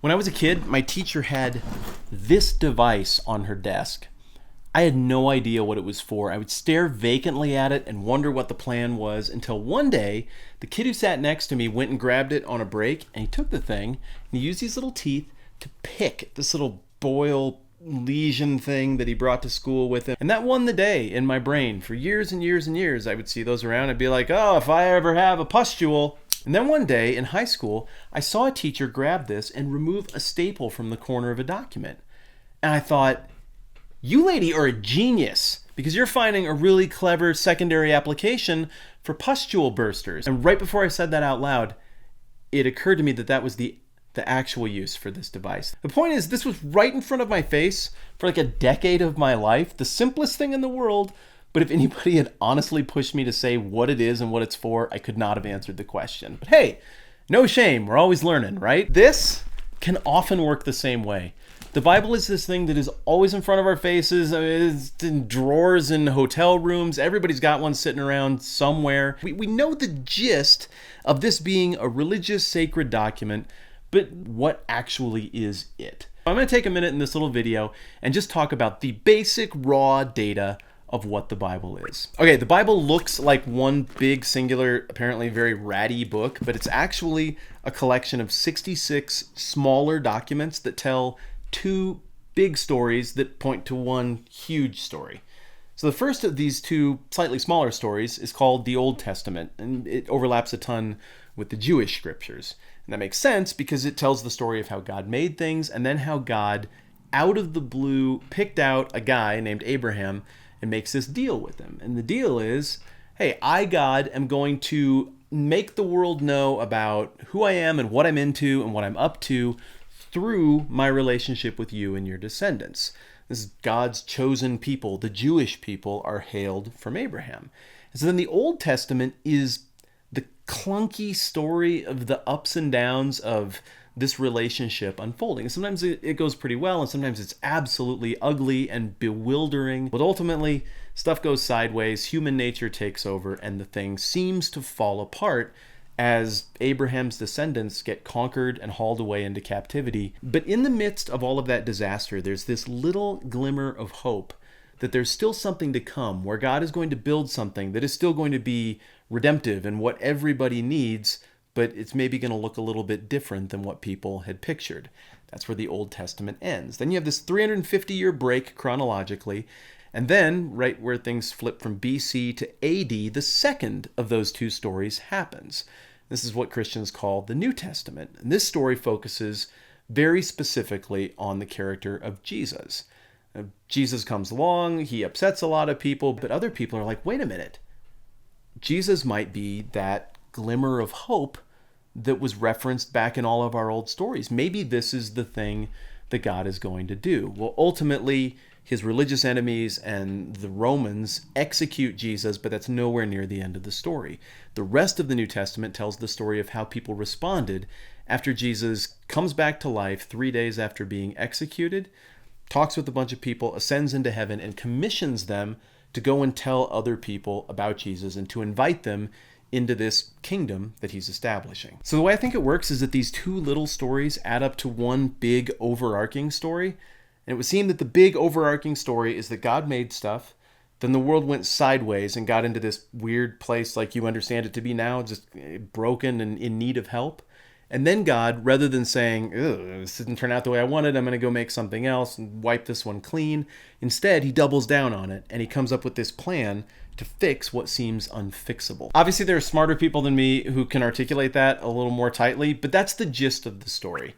When I was a kid, my teacher had this device on her desk. I had no idea what it was for. I would stare vacantly at it and wonder what the plan was until one day, the kid who sat next to me went and grabbed it on a break, and he took the thing and he used these little teeth to pick this little boil lesion thing that he brought to school with him. And that won the day in my brain. For years and years and years, I would see those around and be like, oh, if I ever have a pustule. And then one day in high school, I saw a teacher grab this and remove a staple from the corner of a document. And I thought, you lady are a genius, because you're finding a really clever secondary application for pustule bursters. And right before I said that out loud, it occurred to me that that was the actual use for this device. The point is, this was right in front of my face for like a decade of my life, the simplest thing in the world. But if anybody had honestly pushed me to say what it is and what it's for, I could not have answered the question. But hey, no shame, we're always learning, right? This can often work the same way. The Bible is this thing that is always in front of our faces. It's in drawers in hotel rooms. Everybody's got one sitting around somewhere. We know the gist of this being a religious sacred document, but what actually is it? I'm going to take a minute in this little video and just talk about the basic raw data of what the Bible is. Okay, the Bible looks like one big, singular, apparently very ratty book, but it's actually a collection of 66 smaller documents that tell two big stories that point to one huge story. So the first of these two slightly smaller stories is called the Old Testament, and it overlaps a ton with the Jewish scriptures. And that makes sense because it tells the story of how God made things and then how God, out of the blue, picked out a guy named Abraham and makes this deal with him. And the deal is, hey, I, God, am going to make the world know about who I am and what I'm into and what I'm up to through my relationship with you and your descendants. This is God's chosen people. The Jewish people are hailed from Abraham. And so then the Old Testament is the clunky story of the ups and downs of this relationship unfolding. And sometimes it goes pretty well, and sometimes it's absolutely ugly and bewildering. But ultimately, stuff goes sideways, human nature takes over, and the thing seems to fall apart as Abraham's descendants get conquered and hauled away into captivity. But in the midst of all of that disaster, there's this little glimmer of hope that there's still something to come, where God is going to build something that is still going to be redemptive and what everybody needs, but it's maybe going to look a little bit different than what people had pictured. That's where the Old Testament ends. Then you have this 350-year break chronologically, and then, right where things flip from BC to AD, the second of those two stories happens. This is what Christians call the New Testament. And this story focuses very specifically on the character of Jesus. Jesus comes along, he upsets a lot of people, but other people are like, wait a minute. Jesus might be that glimmer of hope that was referenced back in all of our old stories. Maybe this is the thing that God is going to do. Well, ultimately, his religious enemies and the Romans execute Jesus, but that's nowhere near the end of the story. The rest of the New Testament tells the story of how people responded after Jesus comes back to life 3 days after being executed, talks with a bunch of people, ascends into heaven, and commissions them to go and tell other people about Jesus and to invite them into this kingdom that he's establishing. So the way I think it works is that these two little stories add up to one big overarching story. And it would seem that the big overarching story is that God made stuff, then the world went sideways and got into this weird place like you understand it to be now, just broken and in need of help. And then God, rather than saying, this didn't turn out the way I wanted, I'm going to go make something else and wipe this one clean, instead he doubles down on it and he comes up with this plan to fix what seems unfixable. Obviously, there are smarter people than me who can articulate that a little more tightly, but that's the gist of the story.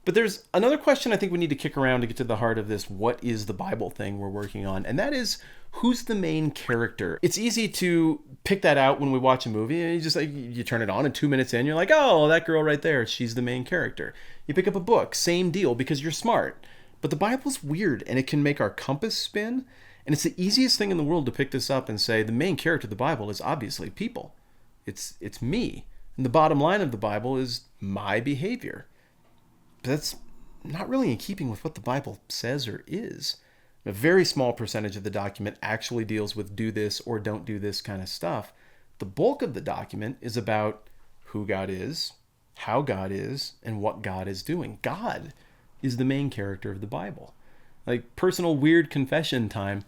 But there's another question I think we need to kick around to get to the heart of this what is the Bible thing we're working on, and that is, who's the main character? It's easy to pick that out when we watch a movie, and you turn it on, and 2 minutes in, you're like, oh, that girl right there, she's the main character. You pick up a book, same deal, because you're smart. But the Bible's weird, and it can make our compass spin, and it's the easiest thing in the world to pick this up and say, the main character of the Bible is obviously people. It's me. And the bottom line of the Bible is my behavior. But that's not really in keeping with what the Bible says or is. A very small percentage of the document actually deals with do this or don't do this kind of stuff. The bulk of the document is about who God is, how God is and what God is doing. God is the main character of the Bible. Like, personal weird confession time,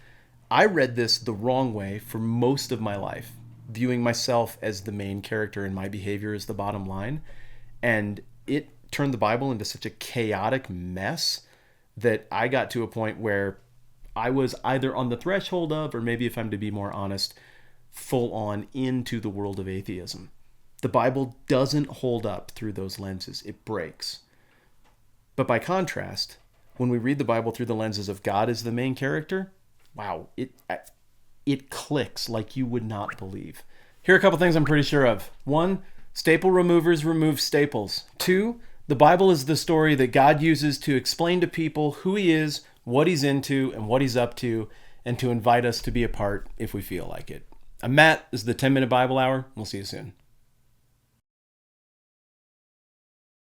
I read this the wrong way for most of my life, viewing myself as the main character and my behavior as the bottom line. And it turned the Bible into such a chaotic mess that I got to a point where I was either on the threshold of, or maybe if I'm to be more honest, full on into the world of atheism. The Bible doesn't hold up through those lenses, it breaks. But by contrast, when we read the Bible through the lenses of God as the main character, wow, it clicks like you would not believe. Here are a couple things I'm pretty sure of. One, staple removers remove staples. Two, the Bible is the story that God uses to explain to people who he is, what he's into, and what he's up to, and to invite us to be a part if we feel like it. I'm Matt. This is the 10-Minute Bible Hour. We'll see you soon.